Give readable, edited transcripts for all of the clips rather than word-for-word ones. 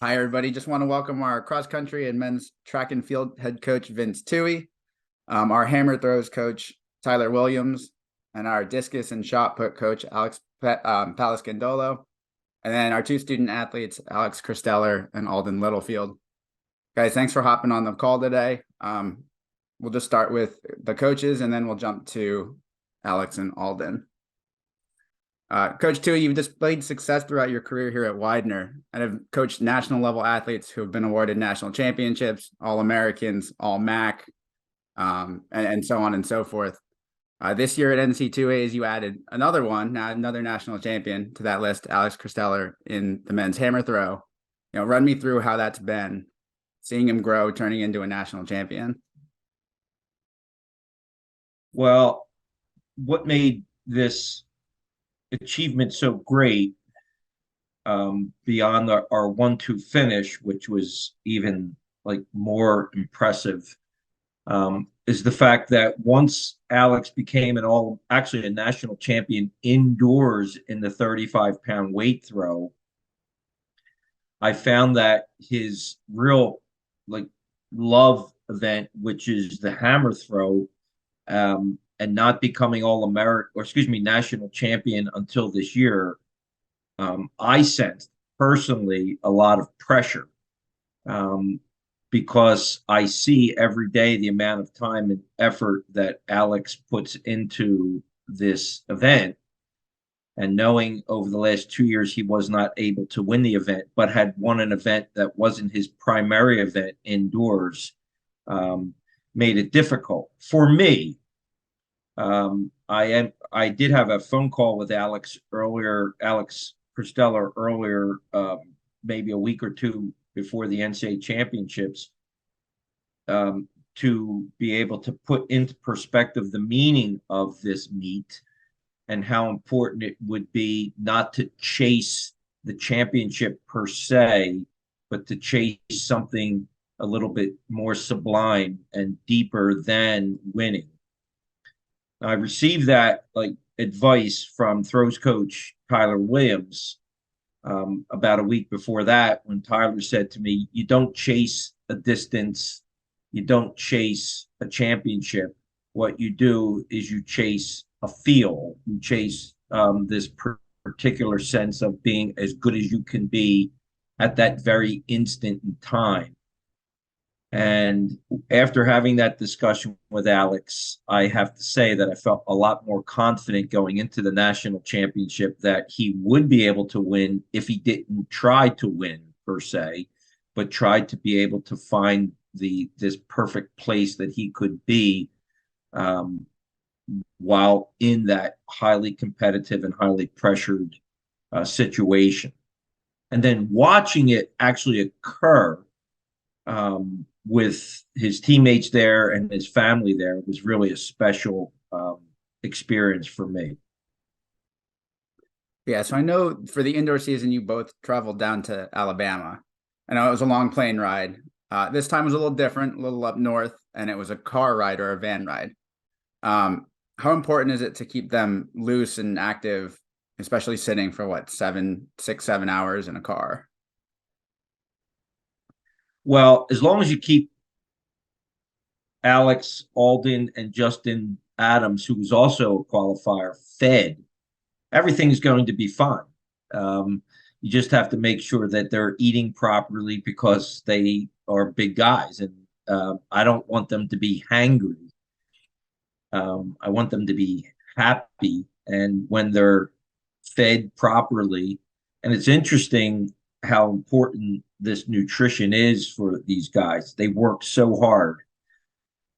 Hi, everybody. Just want to welcome our cross country and men's track and field head coach, Vince Touey, our hammer throws coach, Tyler Williams, and our discus and shot put coach, Palescandolo, and then our two student athletes, Alex Kristeller and Alden Littlefield. Guys, thanks for hopping on the call today. We'll just start with the coaches, and then we'll jump to Alex and Alden. Coach Touey, you've displayed success throughout your career here at Widener and have coached national level athletes who have been awarded national championships, All-Americans, All-MAC, and so on and so forth. This year at NCAA, you added another national champion to that list, Alex Kristeller, in the men's hammer throw. Run me through how that's been, seeing him grow, turning into a national champion. Well, what made this achievement so great, beyond our 1-2 finish, which was even more impressive, is the fact that once Alex became a national champion indoors in the 35-pound weight throw, I found that his real love event, which is the hammer throw, and not becoming national champion until this year, I sensed personally a lot of pressure, because I see every day the amount of time and effort that Alex puts into this event, and knowing over the last 2 years he was not able to win the event, but had won an event that wasn't his primary event indoors, made it difficult for me. I did have a phone call with Alex Kristeller earlier, maybe a week or two before the NCAA Championships, to be able to put into perspective the meaning of this meet and how important it would be not to chase the championship per se, but to chase something a little bit more sublime and deeper than winning. I received that advice from throws coach Tyler Williams about a week before that, when Tyler said to me, "You don't chase a distance, you don't chase a championship. What you do is you chase a feel, you chase this particular sense of being as good as you can be at that very instant in time." And after having that discussion with Alex, I have to say that I felt a lot more confident going into the national championship that he would be able to win if he didn't try to win per se, but tried to be able to find this perfect place that he could be, while in that highly competitive and highly pressured situation. And then watching it actually occur, with his teammates there and his family there, was really a special experience for me. Yeah, so I know for the indoor season, you both traveled down to Alabama. I know it was a long plane ride. This time was a little different, a little up north, and it was a car ride or a van ride. How important is it to keep them loose and active, especially sitting for 6, 7 hours in a car? Well, as long as you keep Alex, Alden, and Justin Adams, who was also a qualifier, fed, everything's going to be fine. You just have to make sure that they're eating properly, because they are big guys, and I don't want them to be hangry. I want them to be happy, and when they're fed properly. And it's interesting how important this nutrition is for these guys. They work so hard,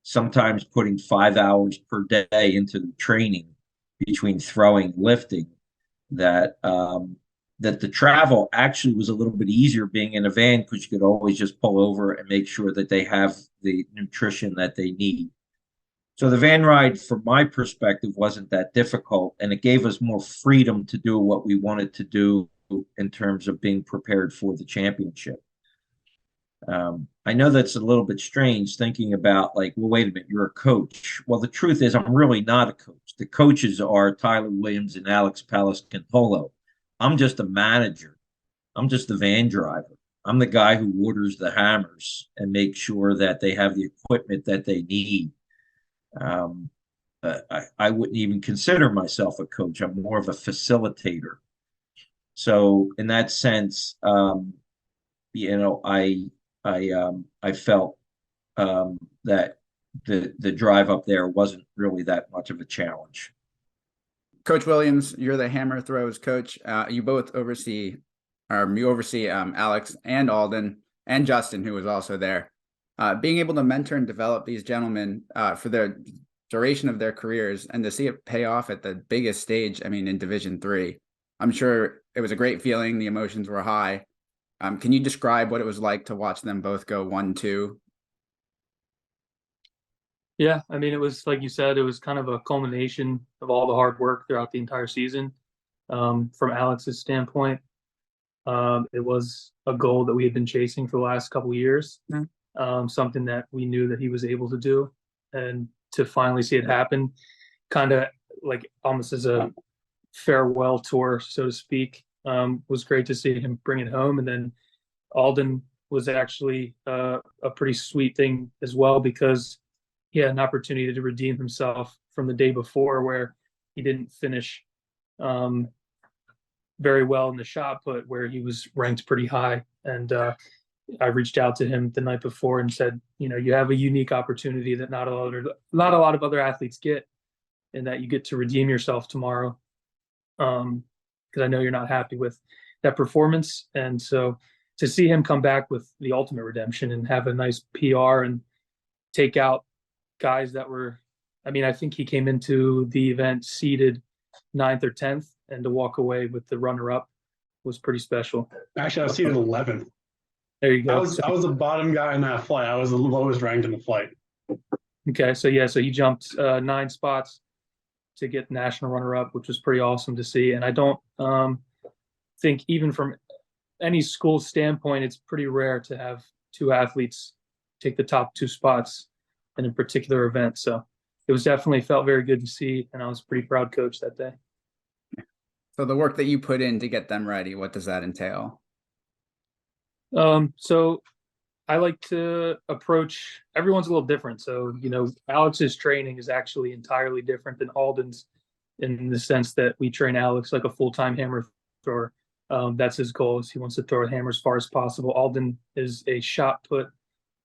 sometimes putting 5 hours per day into the training between throwing and lifting, that the travel actually was a little bit easier being in a van, because you could always just pull over and make sure that they have the nutrition that they need. So the van ride, from my perspective, wasn't that difficult, and it gave us more freedom to do what we wanted to do in terms of being prepared for the championship. I know that's a little bit strange, thinking about well, wait a minute, you're a coach. Well, the truth is I'm really not a coach. The coaches are Tyler Williams and Alex Palescandolo. I'm just a manager. I'm just the van driver. I'm the guy who orders the hammers and makes sure that they have the equipment that they need. Um, I wouldn't even consider myself a coach. I'm more of a facilitator. So in that sense, I felt that the drive up there wasn't really that much of a challenge. Coach Williams, you're the hammer throws coach. You both oversee, Alex and Alden and Justin, who was also there. Being able to mentor and develop these gentlemen for the duration of their careers and to see it pay off at the biggest stage, I mean, in Division III, I'm sure it was a great feeling. The emotions were high. Can you describe what it was like to watch them both go 1-2? Yeah, I mean, it was like you said, it was kind of a culmination of all the hard work throughout the entire season. From Alex's standpoint, it was a goal that we had been chasing for the last couple of years, something that we knew that he was able to do, and to finally see it happen, kind of like almost as a farewell tour, so to speak, was great to see him bring it home. And then Alden was actually a pretty sweet thing as well, because he had an opportunity to redeem himself from the day before where he didn't finish very well in the shot put, where he was ranked pretty high. And I reached out to him the night before and said, you have a unique opportunity that not a lot of other athletes get, and that you get to redeem yourself tomorrow. Because I know you're not happy with that performance. And so to see him come back with the ultimate redemption and have a nice PR and take out guys that were, I think he came into the event seeded 9th or 10th, and to walk away with the runner-up was pretty special. Actually, I was seated 11th. There you go. I was the bottom guy in that flight. I was the lowest ranked in the flight. Okay, so he jumped 9 spots to get national runner-up, which was pretty awesome to see. And I don't think, even from any school standpoint, it's pretty rare to have 2 athletes take the top 2 spots in a particular event. So it was definitely felt very good to see, and I was a pretty proud coach that day. So the work that you put in to get them ready, what does that entail? So I like to approach, everyone's a little different. So, Alex's training is actually entirely different than Alden's, in the sense that we train Alex like a full-time hammer thrower. That's his goal, is he wants to throw a hammer as far as possible. Alden is a shot put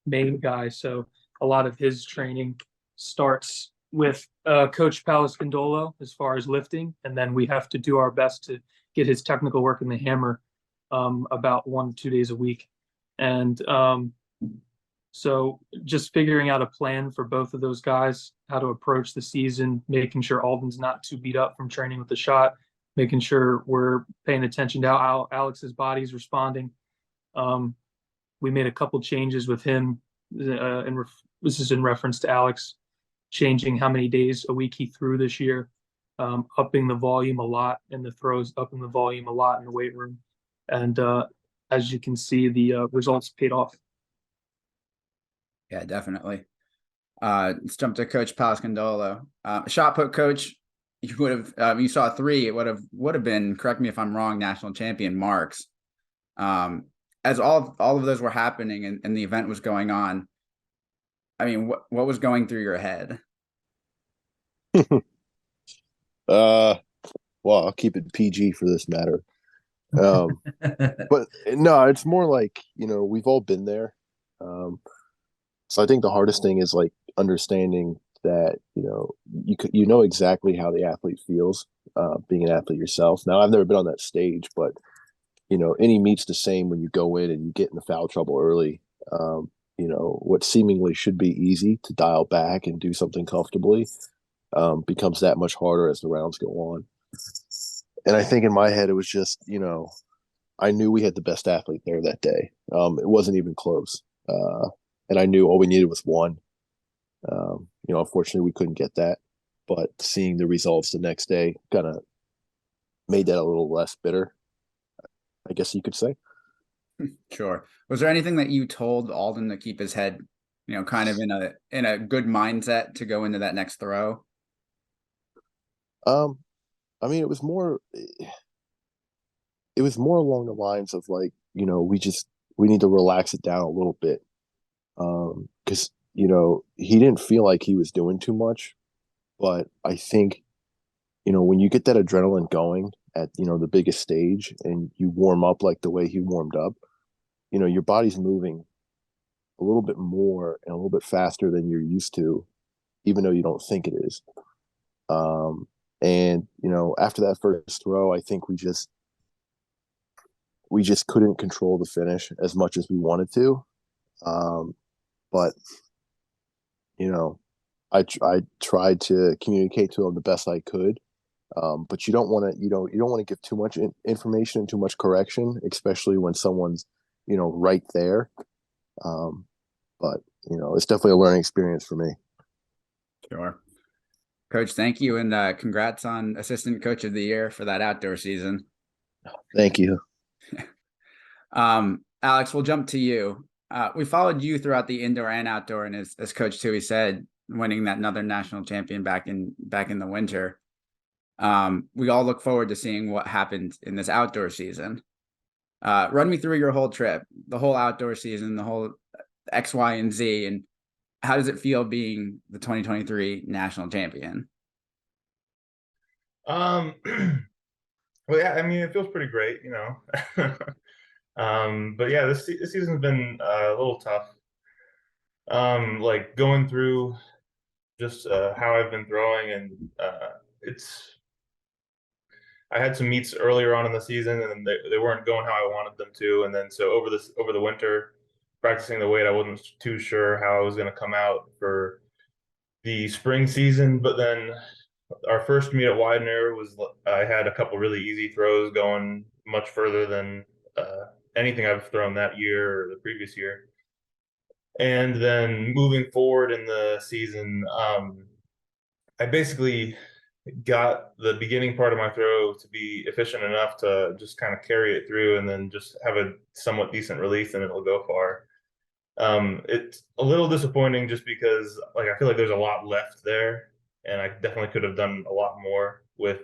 main guy, so a lot of his training starts with Coach Palescandolo as far as lifting, and then we have to do our best to get his technical work in the hammer about 1 to 2 days a week. And so just figuring out a plan for both of those guys, how to approach the season, making sure Alden's not too beat up from training with the shot, making sure we're paying attention to how Alex's body's responding. We made a couple changes with him, this is in reference to Alex changing how many days a week he threw this year, upping the volume a lot in the throws, upping the volume a lot in the weight room. And as you can see, the results paid off. Yeah, definitely. Let's jump to Coach Palescandolo. Shot put coach, you would have you saw 3, it would have been, correct me if I'm wrong, national champion marks. As all of those were happening and the event was going on, I mean, what was going through your head? Well, I'll keep it PG for this matter. But no, it's more like, we've all been there. So I think the hardest thing is like understanding that, you know exactly how the athlete feels, being an athlete yourself. Now, I've never been on that stage, but, any meet's the same when you go in and you get into foul trouble early. What seemingly should be easy to dial back and do something comfortably becomes that much harder as the rounds go on. And I think in my head, it was just, I knew we had the best athlete there that day. It wasn't even close. And I knew all we needed was 1. Unfortunately, we couldn't get that. But seeing the results the next day kind of made that a little less bitter, I guess you could say. Sure. Was there anything that you told Alden to keep his head, kind of in a good mindset to go into that next throw? It was more along the lines of like, we we need to relax it down a little bit. Because, he didn't feel like he was doing too much, but I think, when you get that adrenaline going at, the biggest stage and you warm up like the way he warmed up, your body's moving a little bit more and a little bit faster than you're used to, even though you don't think it is. And, after that first throw, I think we just couldn't control the finish as much as we wanted to. But, I tried to communicate to him the best I could. But you don't want to, you don't want to give too much information and too much correction, especially when someone's, right there. But, it's definitely a learning experience for me. Sure. Coach, thank you. And congrats on Assistant Coach of the Year for that outdoor season. Thank you. Alex, we'll jump to you. We followed you throughout the indoor and outdoor, and as Coach Touey said, winning that another national champion back in the winter. We all look forward to seeing what happened in this outdoor season. Run me through your whole trip, the whole outdoor season, the whole X, Y, and Z, and how does it feel being the 2023 national champion? Well, yeah, I mean, it feels pretty great, but yeah, this season's been a little tough. Like going through just how I've been throwing, and I had some meets earlier on in the season, and they weren't going how I wanted them to, and then so over the winter, practicing the weight, I wasn't too sure how I was going to come out for the spring season. But then our first meet at Widener I had a couple really easy throws going much further than anything I've thrown that year or the previous year. And then moving forward in the season, I basically got the beginning part of my throw to be efficient enough to just kind of carry it through and then just have a somewhat decent release and it'll go far. It's a little disappointing just because I feel like there's a lot left there, and I definitely could have done a lot more with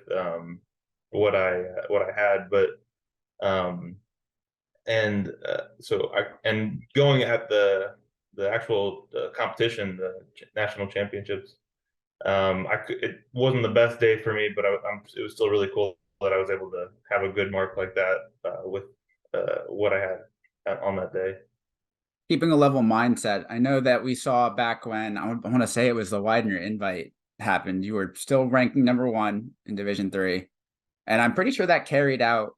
what I had, but going at the actual competition, the national championships, it wasn't the best day for me, but it was still really cool that I was able to have a good mark like that with what I had on that day. Keeping a level mindset. I know that we saw back when I want to say it was the Widener invite happened. You were still ranking #1 in Division III, and I'm pretty sure that carried out,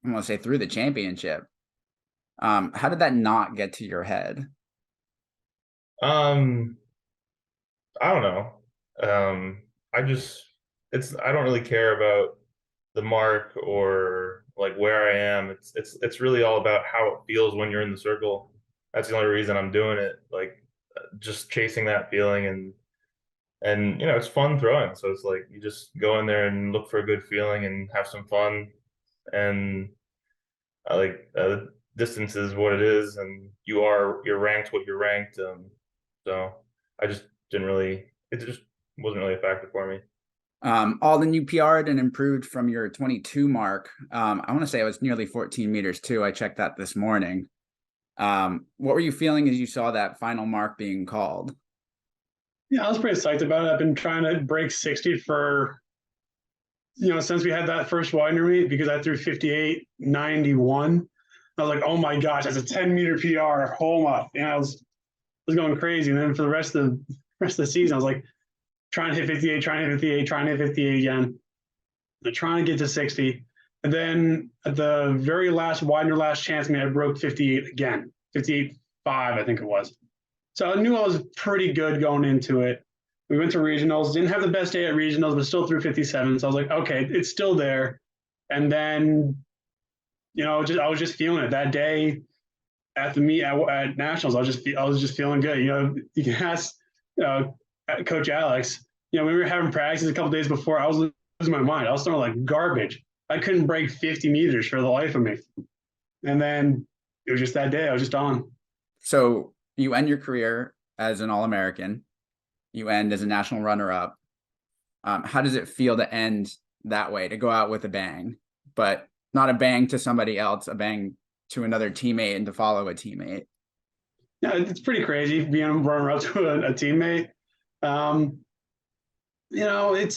I want to say, through the championship. How did that not get to your head? I don't know. I don't really care about the mark or where I am. It's really all about how it feels when you're in the circle. That's the only reason I'm doing it. Just chasing that feeling, and it's fun throwing. So it's you just go in there and look for a good feeling and have some fun. And distance is what it is, and you're ranked what you're ranked. So I just it just wasn't really a factor for me. Alden, you PR'd and improved from your 22 mark. I want to say it was nearly 14 meters too. I checked that this morning. What were you feeling as you saw that final mark being called? Yeah, I was pretty psyched about it. I've been trying to break 60 for, since we had that first Widener meet, because I threw 58.91. I was like, oh my gosh, that's a 10-meter PR. Hold up. And I was going crazy. And then for the rest of the season, I was trying to hit 58, trying to hit 58, trying to hit 58 again. They're trying to get to 60. And then at the very last Widener last chance meet, I broke 58 again, 58.5, I think it was. So I knew I was pretty good going into it. We went to regionals, didn't have the best day at regionals, but still threw 57. So I was like, okay, it's still there. And then, I was just feeling it that day at the meet at nationals. I was just feeling good. You can ask Coach Alex. We were having practice a couple days before. I was losing my mind. I was throwing like garbage. I couldn't break 50 meters for the life of me. And then it was just that day. I was just on. So you end your career as an All-American. You end as a national runner-up. How does it feel to end that way, to go out with a bang, but not a bang to somebody else, a bang to another teammate and to follow a teammate? Yeah, it's pretty crazy being a runner-up to a teammate. You know, it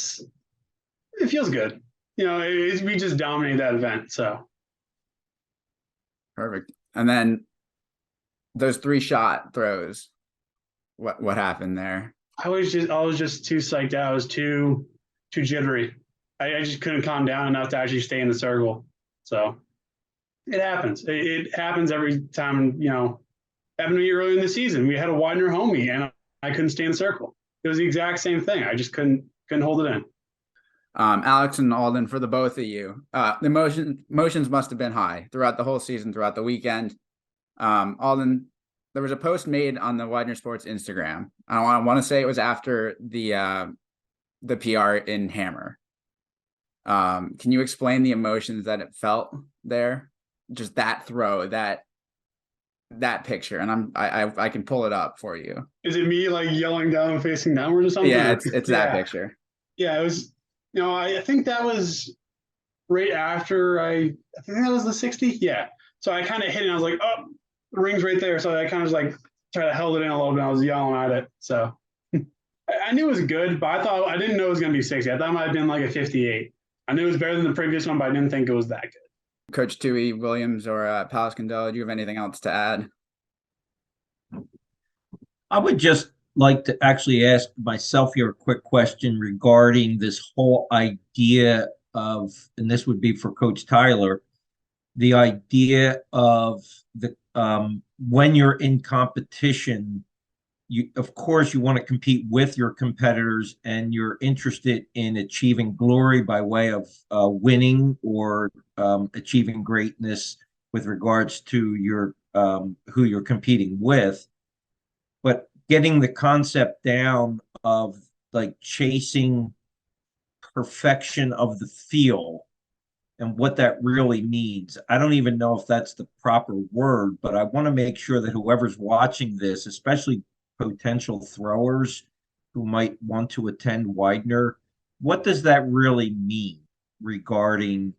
feels good. You know, we just dominated that event. So Perfect. And then those 3-shot throws, what happened there? I was just too psyched out. I was too jittery. I just couldn't calm down enough to actually stay in the circle. So it happens. It happens every time. You know, happened to me early in the season. We had a Widener homie, and I couldn't stay in the circle. It was the exact same thing. I just couldn't hold it in. Alex and Alden, for the both of you, the emotions must have been high throughout the whole season, throughout the weekend. Alden, there was a post made on the Widener Sports Instagram. I want to say it was after the PR in Hammer. Can you explain the emotions that it felt there? Just that throw, that picture, and I can pull it up for you. Is it me like yelling down and facing downward or something? Yeah, it's that picture. Yeah, it was. You know, I think that was right after I think that was the 60. Yeah. So I kind of hit it and I was like, oh, the ring's right there. So I kind of just like tried to held it in a little bit. I was yelling at it. So I knew it was good, but I didn't know it was going to be 60. I thought it might have been like a 58. I knew it was better than the previous one, but I didn't think it was that good. Coach Touey, Williams, or Palescandolo, do you have anything else to add? I would just like to actually ask myself here a quick question regarding this whole idea of, and this would be for Coach Tyler, the idea of the when you're in competition, you of course you want to compete with your competitors and you're interested in achieving glory by way of winning or achieving greatness with regards to your who you're competing with. But getting the concept down of like chasing perfection of the feel and what that really means. I don't even know if that's the proper word, but I want to make sure that whoever's watching this, especially potential throwers who might want to attend Widener, what does that really mean regarding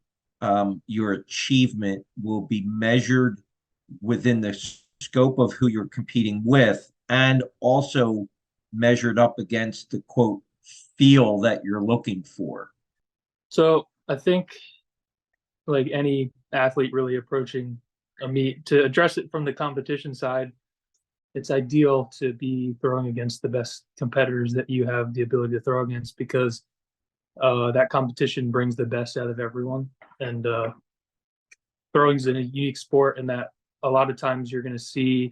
your achievement will be measured within the scope of who you're competing with and also measured up against the quote feel that you're looking for? So I think, like any athlete really approaching a meet, to address it from the competition side, it's ideal to be throwing against the best competitors that you have the ability to throw against, because that competition brings the best out of everyone. And throwing is a unique sport in that a lot of times you're going to see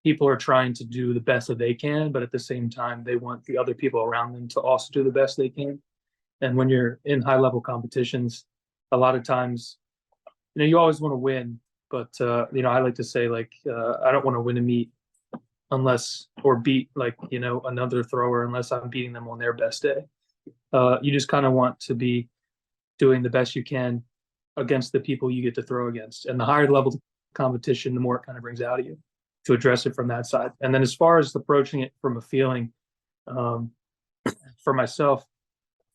people are trying to do the best that they can, but at the same time, they want the other people around them to also do the best they can. And when you're in high level competitions, a lot of times, you know, you always want to win, but you know, I like to say, like, I don't want to win a meet unless, or beat, like, you know, another thrower unless I'm beating them on their best day. You just kind of want to be doing the best you can against the people you get to throw against. And the higher level competition, the more it kind of brings out of you, to address it from that side. And then as far as approaching it from a feeling, for myself,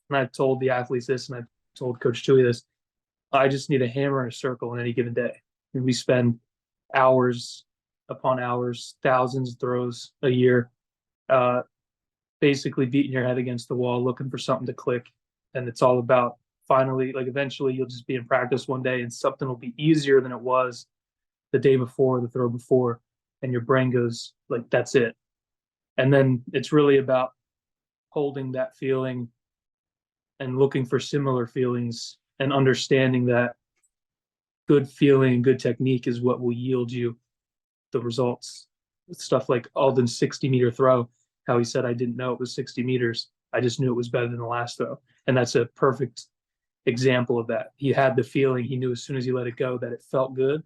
and I've told the athletes this, and I've told Coach Touey this, I just need a hammer and a circle on any given day. And we spend hours upon hours, thousands of throws a year, basically beating your head against the wall, looking for something to click. And it's all about finally, like, eventually you'll just be in practice one day and something will be easier than it was the day before, the throw before. And your brain goes, like, that's it. And then it's really about holding that feeling and looking for similar feelings and understanding that good feeling, good technique is what will yield you the results. Stuff like Alden's 60-meter throw, how he said, I didn't know it was 60 meters. I just knew it was better than the last throw. And that's a perfect example of that. He had the feeling, he knew as soon as he let it go that it felt good.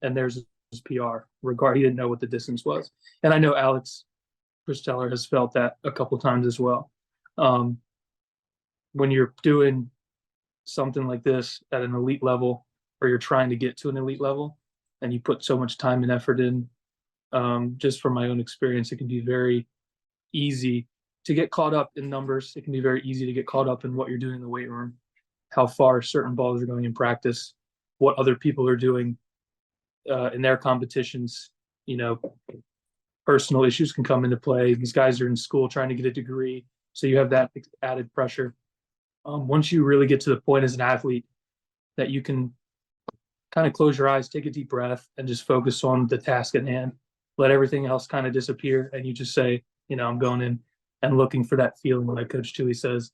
And there's his PR. He didn't know what the distance was. And I know Alex Kristeller has felt that a couple of times as well. When you're doing something like this at an elite level, or you're trying to get to an elite level, and you put so much time and effort in, just from my own experience, it can be very easy to get caught up in numbers. It can be very easy to get caught up in what you're doing in the weight room, how far certain balls are going in practice, what other people are doing. in their competitions, personal issues can come into play. These guys are in school trying to get a degree, so you have that added pressure. Once you really get to the point as an athlete that you can kind of close your eyes, take a deep breath, and just focus on the task at hand, let everything else kind of disappear, and you just say, I'm going in and looking for that feeling, like Coach Touey says.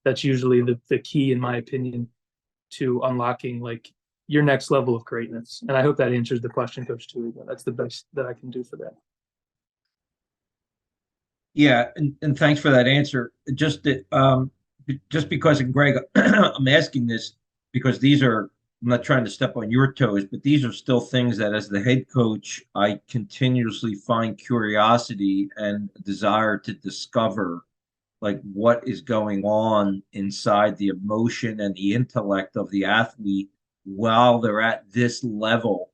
That's usually the key, in my opinion, to unlocking like your next level of greatness. And I hope that answers the question, Coach Touey. That's the best that I can do for that. Yeah, and thanks for that answer. Just because, and Greg, I'm asking this because I'm not trying to step on your toes, but these are still things that as the head coach, I continuously find curiosity and desire to discover like what is going on inside the emotion and the intellect of the athlete while they're at this level.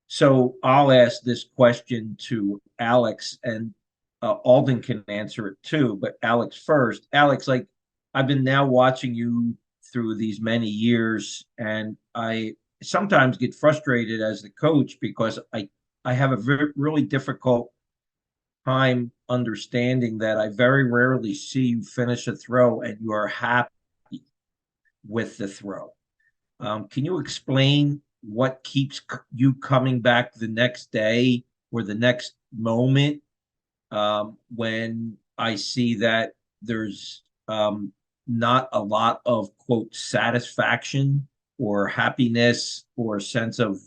So I'll ask this question to Alex, and Alden can answer it too, but Alex first. Alex, like I've been now watching you through these many years, and I sometimes get frustrated as the coach because I have a really difficult time understanding that I very rarely see you finish a throw and you are happy with the throw. Can you explain what keeps you coming back the next day or the next moment when I see that there's not a lot of, quote, satisfaction or happiness or sense of,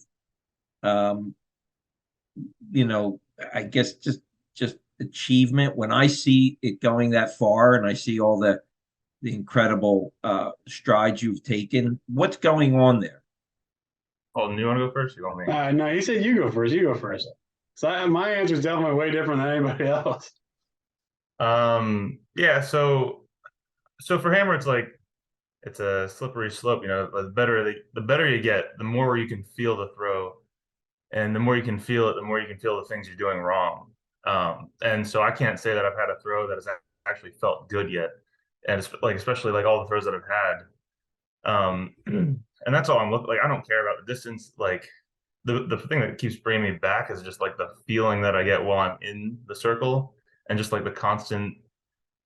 I guess just achievement when I see it going that far and I see all the incredible strides you've taken? What's going on there? Oh, you want to go first? You want me? No, he said you go first. You go first. So my answer is definitely way different than anybody else. Yeah. So for Hammer, it's a slippery slope. The better you get, the more you can feel the throw, and the more you can feel it, the more you can feel the things you're doing wrong. And so I can't say that I've had a throw that has actually felt good yet, and it's especially like all the throws that I've had. And that's all I'm looking like. I don't care about the distance. Like the thing that keeps bringing me back is just like the feeling that I get while I'm in the circle, and just like the constant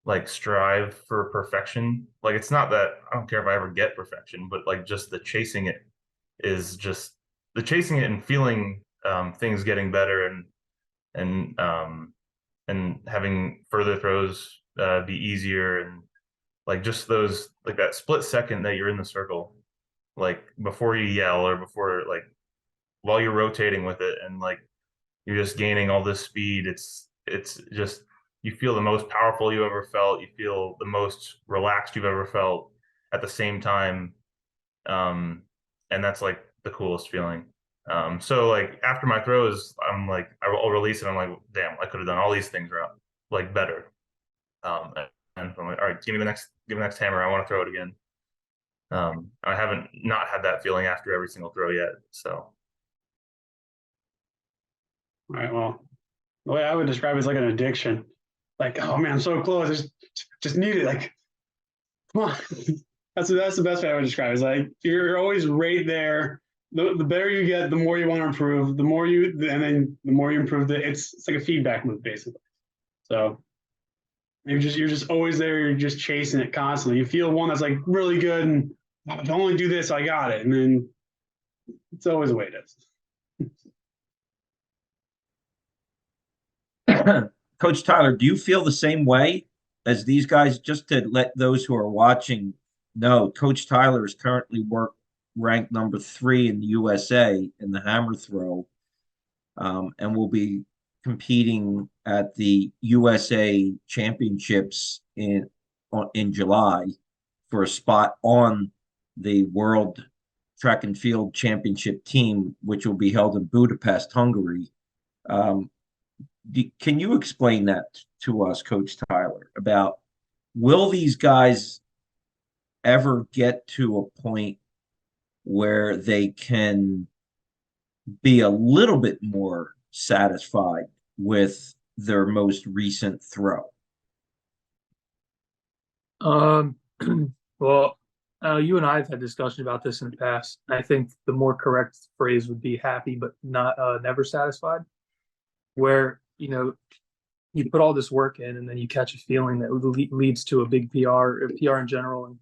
like strive for perfection. Like it's not that I don't care if I ever get perfection, but like just the chasing it is just the chasing it and feeling things getting better and having further throws be easier, and like just those like that split second that you're in the circle, like before you yell or before like while you're rotating with it and like you're just gaining all this speed. It's just you feel the most powerful you ever felt. You feel the most relaxed you've ever felt at the same time, and that's like the coolest feeling. So like after my throws, I'm like I'll release it. I'm like, damn, I could have done all these things like better. And I'm like, all right, give me the next hammer. I want to throw it again. I haven't not had that feeling after every single throw yet. So. All right. Well, the way I would describe it is like an addiction. Like, oh man, I'm so close. Just need it. Like, come on. That's the best way I would describe it. It's like you're always right there. The better you get, the more you want to improve. The more and then the more you improve. It's like a feedback loop basically. So you're just always there. You're just chasing it constantly. You feel one that's like really good, and if I only do this, I got it. And then it's always the way it is. Coach Tyler, do you feel the same way as these guys? Just to let those who are watching know, Coach Tyler is currently ranked number 3 in the USA in the hammer throw, and will be competing at the USA Championships in July for a spot on the World Track and Field Championship team, which will be held in Budapest, Hungary. Can you explain that to us, Coach Tyler, about will these guys ever get to a point where they can be a little bit more satisfied with their most recent throw? Well, You and I have had discussion about this in the past. I think the more correct phrase would be happy, but not never satisfied. Where, you put all this work in and then you catch a feeling that leads to a big PR or PR in general. And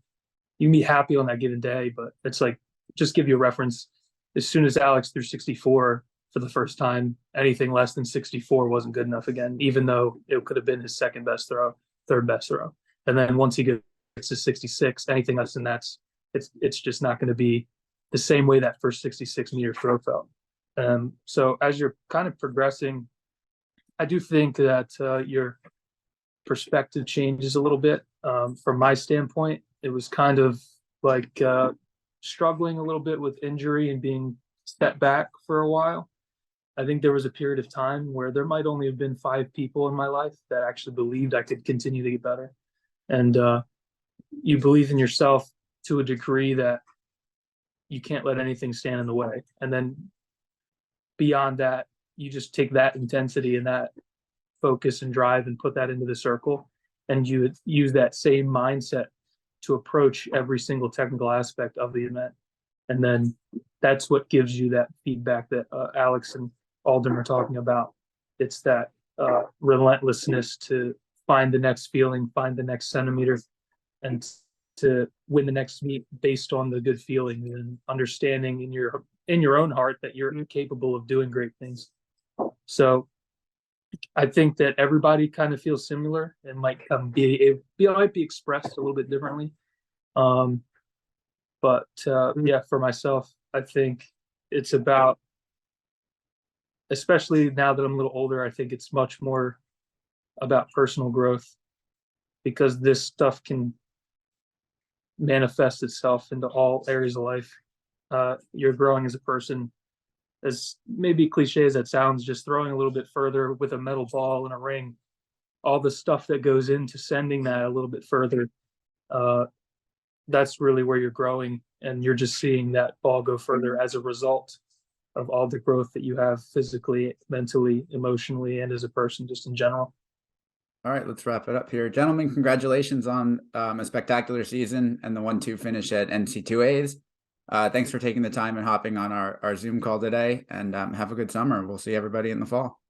you can be happy on that given day, but it's like, just give you a reference. As soon as Alex threw 64 for the first time, anything less than 64 wasn't good enough again, even though it could have been his second best throw, third best throw. And then once he gets to 66, anything less than that's, it's just not going to be the same way that first 66-meter throw felt. So as you're kind of progressing, I do think that your perspective changes a little bit. From my standpoint, it was kind of like struggling a little bit with injury and being set back for a while. I think there was a period of time where there might only have been 5 people in my life that actually believed I could continue to get better. And you believe in yourself to a degree that you can't let anything stand in the way. And then beyond that, you just take that intensity and that focus and drive and put that into the circle. And you use that same mindset to approach every single technical aspect of the event. And then that's what gives you that feedback that Alex and Alden are talking about. It's that relentlessness to find the next feeling, find the next centimeter, and to win the next meet based on the good feeling and understanding in your own heart that you're capable of doing great things. So I think that everybody kind of feels similar and might be expressed a little bit differently. But yeah, for myself, I think it's about, especially now that I'm a little older, I think it's much more about personal growth, because this stuff can manifest itself into all areas of life. You're growing as a person, as maybe cliche as that sounds, just throwing a little bit further with a metal ball and a ring, all the stuff that goes into sending that a little bit further, that's really where you're growing, and you're just seeing that ball go further as a result of all the growth that you have physically, mentally, emotionally, and as a person just in general. All right, let's wrap it up here. Gentlemen, congratulations on a spectacular season and the 1-2 finish at NC2As. Thanks for taking the time and hopping on our Zoom call today, and have a good summer. We'll see everybody in the fall.